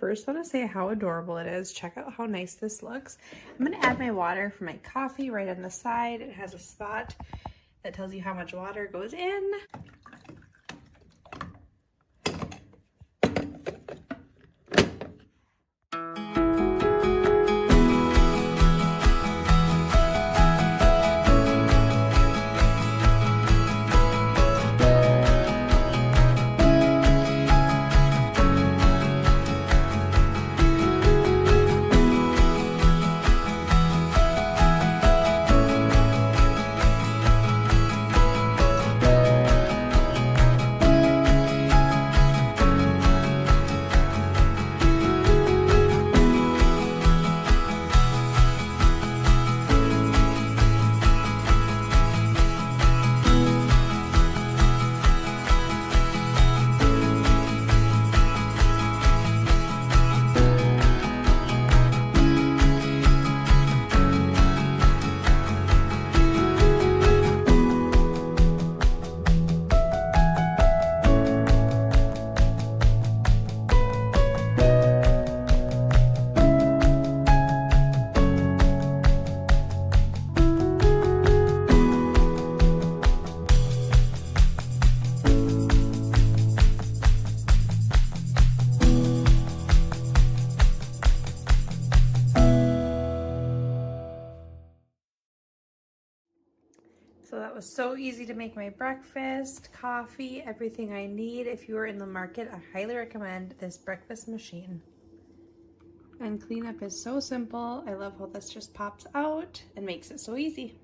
first want to say how adorable it is. Check out how nice this looks. I'm going to add my water for my coffee right on the side. It has a spot that tells you how much water goes in. So that was so easy to make my breakfast, coffee, everything I need. If you are in the market, I highly recommend this breakfast machine. And cleanup is so simple. I love how this just pops out and makes it so easy.